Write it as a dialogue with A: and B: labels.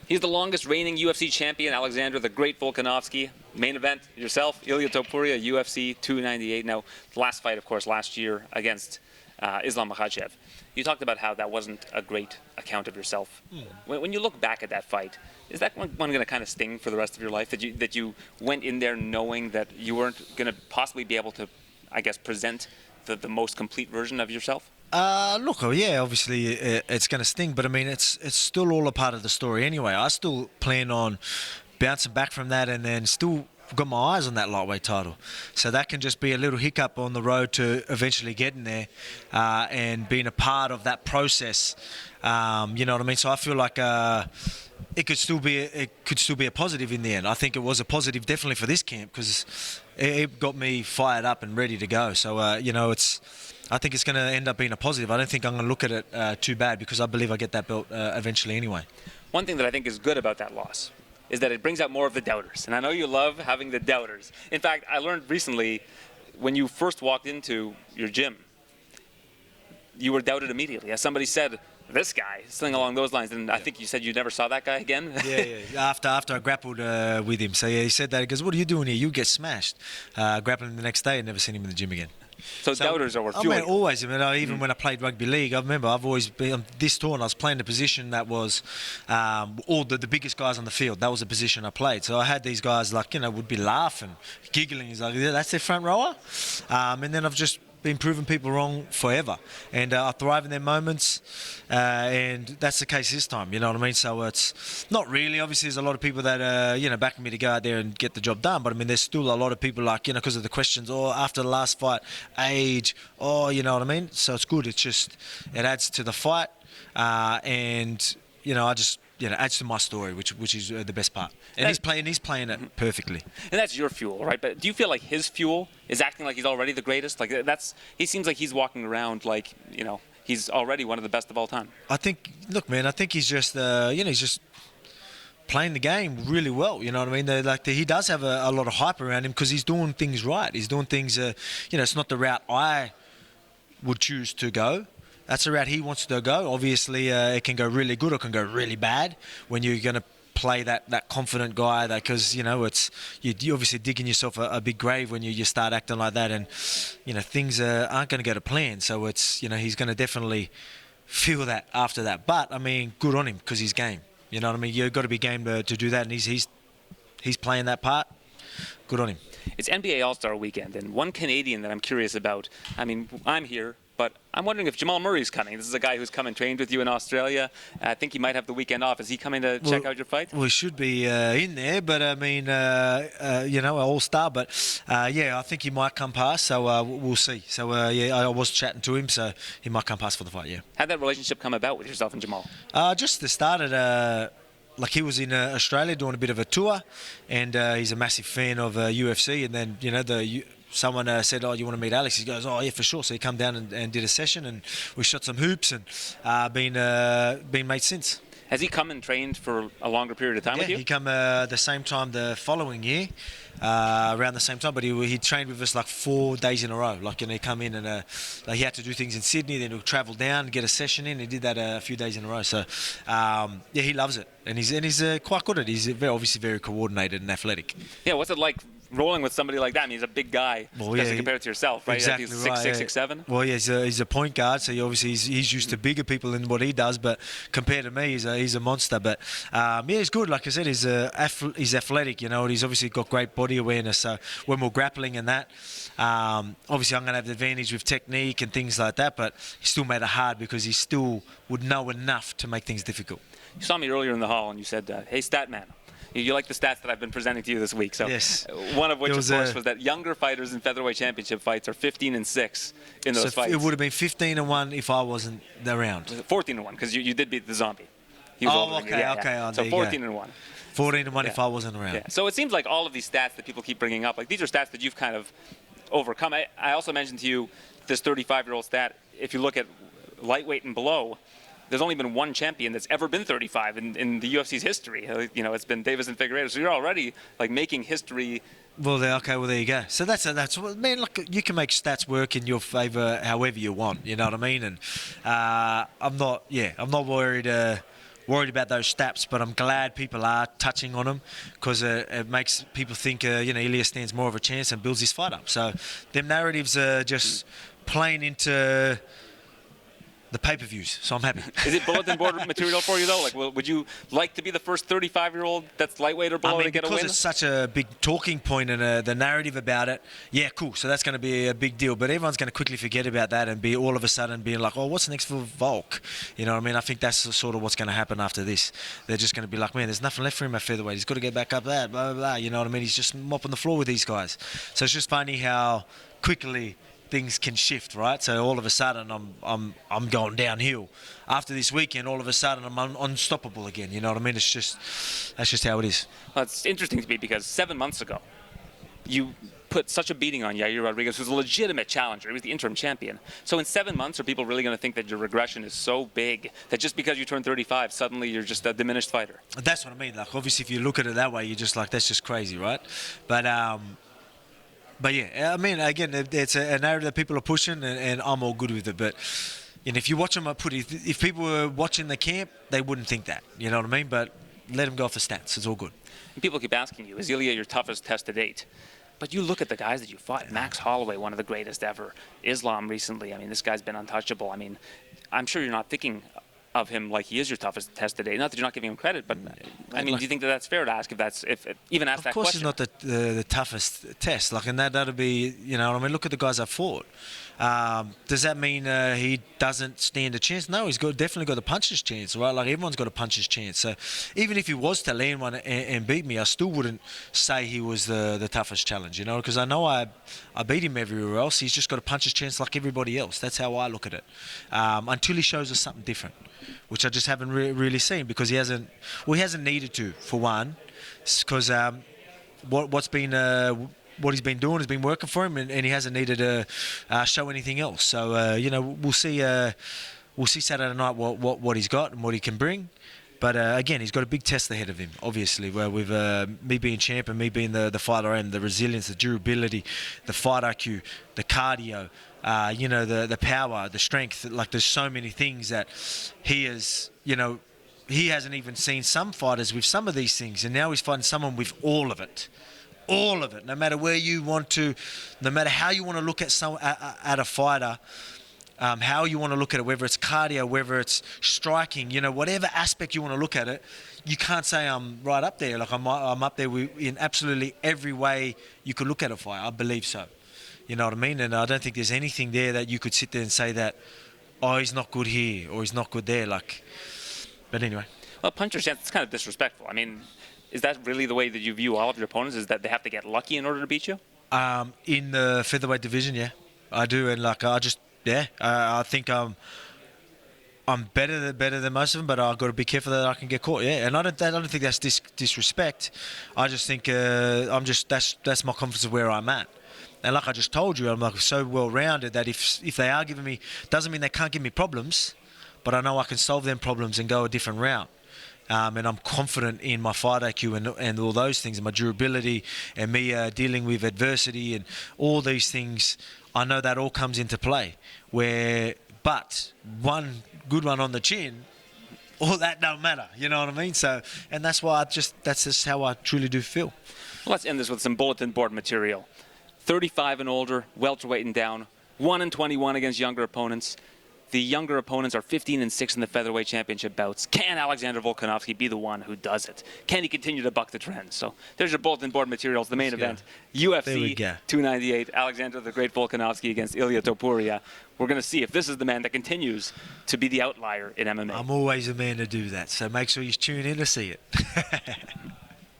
A: He's the longest reigning UFC champion, Alexander the Great Volkanovski. Main event, yourself, Ilia Topuria, UFC 298. Now, the last fight, of course, last year against Islam Makhachev. You talked about how that wasn't a great account of yourself. When you look back at that fight, is that one going to kind of sting for the rest of your life? That you went in there knowing that you weren't going to possibly be able to, I guess, present the most complete version of yourself?
B: Look, yeah, obviously it's going to sting, but I mean, it's still all a part of the story anyway. I still plan on bouncing back from that and then still got my eyes on that lightweight title. So that can just be a little hiccup on the road to eventually getting there and being a part of that process. You know what I mean? So I feel like it could still be a positive in the end. I think it was a positive definitely for this camp because it got me fired up and ready to go. So, you know, I think it's going to end up being a positive. I don't think I'm going to look at it too bad because I believe I get that belt eventually anyway.
A: One thing that I think is good about that loss is that it brings out more of the doubters. And I know you love having the doubters. In fact, I learned recently when you first walked into your gym, you were doubted immediately. As somebody said, this guy, something along those lines. And I think you said you never saw that guy again?
B: Yeah. After I grappled with him. So, yeah, he said that. He goes, what are you doing here? You get smashed. Grappled him the next day and never seen him in the gym again.
A: So doubters are fueling.
B: I mean, always. I mean, even when I played rugby league, I remember I've always been on this tour and I was playing the position that was all the biggest guys on the field. That was the position I played. So I had these guys like, you know, would be laughing, giggling. He's like, yeah, that's their front rower. And then I've just been proving people wrong forever. And I thrive in their moments. And that's the case this time, you know what I mean? So it's not really. Obviously, there's a lot of people that, you know, backing me to go out there and get the job done. But, I mean, there's still a lot of people like, you know, because of the questions, after the last fight, age, you know what I mean? So it's good. It's just, it adds to the fight. And, you know, adds to my story, which is the best part. And he's playing it perfectly.
A: And that's your fuel, right? But do you feel like his fuel is acting like he's already the greatest? Like he seems like he's walking around like, you know, he's already one of the best of all time.
B: I think, look, man, I think he's just, you know, he's just playing the game really well. You know what I mean? He does have a lot of hype around him because he's doing things right. He's doing things, you know, it's not the route I would choose to go. That's the route he wants to go. Obviously, it can go really good or it can go really bad when you're going to play that confident guy. Because, you know, you're obviously digging yourself a big grave when you start acting like that. And, you know, things aren't going to go to plan. So it's, you know, he's going to definitely feel that after that. But, I mean, good on him because he's game. You know what I mean? You've got to be game to do that. And he's playing that part. Good on him.
A: It's NBA All-Star Weekend. And one Canadian that I'm curious about, I mean, I'm here. But I'm wondering if Jamal Murray's coming. This is a guy who's come and trained with you in Australia. I think he might have the weekend off. Is he coming to check out your fight?
B: Well, he should be in there, but I mean, you know, all-star. But yeah, I think he might come past. So we'll see. So yeah, I was chatting to him, so he might come past for the fight. Yeah.
A: How'd that relationship come about with yourself and Jamal?
B: Just the start at. Like he was in Australia doing a bit of a tour, and he's a massive fan of UFC. And then, you know, someone said, "Oh, you want to meet Alex?" He goes, "Oh, yeah, for sure." So he come down and did a session, and we shot some hoops, and been mates since.
A: Has he come and trained for a longer period of time with you?
B: Yeah, he come the same time the following year, around the same time. But he trained with us like 4 days in a row. Like, you know, he come in and like he had to do things in Sydney, then he'll travel down and get a session in. He did that a few days in a row. So yeah, he loves it, and he's quite good at it. He's obviously very coordinated and athletic.
A: Yeah, what's it like rolling with somebody like that? I mean, he's a big guy, especially compared to yourself, right?
B: Exactly,
A: he's 6'6", 6'7".
B: Well, yeah, he's a point guard, so he's used to bigger people than what he does. But compared to me, he's a monster. But yeah, he's good. Like I said, he's athletic. You know, and he's obviously got great body awareness. So when we're grappling and that, obviously I'm going to have the advantage with technique and things like that. But he still made it hard because he still would know enough to make things difficult.
A: You saw me earlier in the hall, and you said, "Hey, stat man." You like the stats that I've been presenting to you this week. So
B: yes.
A: One of which, of course, was that younger fighters in featherweight championship fights are 15-6 in those fights.
B: It would have been 15-1 if I wasn't around.
A: 14-1 because you did beat the zombie. He was
B: okay. Oh,
A: so 14-1.
B: 14-1 if I wasn't around.
A: Yeah. So it seems like all of these stats that people keep bringing up, like these are stats that you've kind of overcome. I also mentioned to you this 35-year-old stat. If you look at lightweight and below, there's only been one champion that's ever been 35 in the UFC's history. You know, it's been Davis and Figueiredo. So you're already like making history.
B: Well, there you go. So that's man. Look, you can make stats work in your favour however you want. You know what I mean? And I'm not worried worried about those stats, but I'm glad people are touching on them because it makes people think, Ilia stands more of a chance and builds his fight up. So them narratives are just playing into the pay-per-views, so I'm happy.
A: Is it bulletin board material for you, though? Like, would you like to be the first 35-year-old that's lightweight or below to get a win?
B: Because it's such a big talking point and the narrative about it, yeah, cool. So that's going to be a big deal. But everyone's going to quickly forget about that and be all of a sudden being like, oh, what's next for Volk? You know what I mean? I think that's sort of what's going to happen after this. They're just going to be like, man, there's nothing left for him at featherweight. He's got to get back up there, blah, blah, blah. You know what I mean? He's just mopping the floor with these guys. So it's just funny how quickly things can shift, right? So all of a sudden I'm going downhill. After this weekend, all of a sudden I'm unstoppable again. You know what I mean? That's just how it is.
A: Well, it's interesting to me because 7 months ago, you put such a beating on Yair Rodriguez, who's a legitimate challenger. He was the interim champion. So in 7 months, are people really going to think that your regression is so big that just because you turn 35, suddenly you're just a diminished fighter?
B: That's what I mean. Like, obviously, if you look at it that way, you're just like, that's just crazy, right? But yeah, I mean, again, it's a narrative that people are pushing, and I'm all good with it. But if you watch them, if people were watching the camp, they wouldn't think that. You know what I mean? But let them go off the stats. It's all good.
A: And people keep asking you, is Ilia your toughest test to date? But you look at the guys that you fought. Max Holloway, one of the greatest ever. Islam recently. I mean, this guy's been untouchable. I mean, I'm sure you're not thinking of him like he is your toughest test today. Not that you're not giving him credit, but I mean, do you think that that's fair to ask if even ask that question?
B: Of course, it's not the toughest test. Like, and that'd be, you know, I mean, look at the guys I've fought. Does that mean he doesn't stand a chance? No, he's definitely got a puncher's chance, right? Like, everyone's got a puncher's chance. So even if he was to land one and beat me, I still wouldn't say he was the toughest challenge, you know, because I know I beat him everywhere else. He's just got a puncher's chance like everybody else. That's how I look at it. Until he shows us something different, which I just haven't really seen because he hasn't needed to, for one, because what he's been doing has been working for him, and he hasn't needed to show anything else. So we'll see Saturday night what he's got and what he can bring. But again, he's got a big test ahead of him, obviously, where with me being champ and me being the fighter I am, the resilience, the durability, the fight IQ, the cardio, the power, the strength. Like, there's so many things that he is, he hasn't even seen some fighters with some of these things, and now he's fighting someone with all of it. All of it, no matter where you want to, no matter how you want to look at a fighter, how you want to look at it, whether it's cardio, whether it's striking, whatever aspect you want to look at it, you can't say I'm right up there. Like, I'm up there in absolutely every way you could look at a fight. I believe so. You know what I mean? And I don't think there's anything there that you could sit there and say that, oh, he's not good here or he's not good there. Like, but anyway.
A: Well, puncher's chance, it's kind of disrespectful. I mean, is that really the way that you view all of your opponents, is that they have to get lucky in order to beat you?
B: In the featherweight division, yeah, I do. And like, I think I'm better than most of them, but I've got to be careful that I can get caught. Yeah, and I don't think that's disrespect. I just think that's my confidence of where I'm at. And like I just told you, I'm like so well rounded that if they are giving me, doesn't mean they can't give me problems, but I know I can solve them problems and go a different route. And I'm confident in my fight IQ and all those things, and my durability, and me dealing with adversity and all these things. I know that all comes into play. But one good one on the chin, all that don't matter. You know what I mean? So, and that's why that's just how I truly do feel.
A: Well, let's end this with some bulletin board material. 35 and older, welterweight and down, 1-21 against younger opponents. The younger opponents are 15-6 in the featherweight championship bouts. Can Alexander Volkanovski be the one who does it? Can he continue to buck the trend? So there's your bulletin board materials. The main event, UFC 298, Alexander the Great Volkanovski against Ilia Topuria. We're going to see if this is the man that continues to be the outlier in MMA.
B: I'm always a man to do that, so make sure you tune in to see it.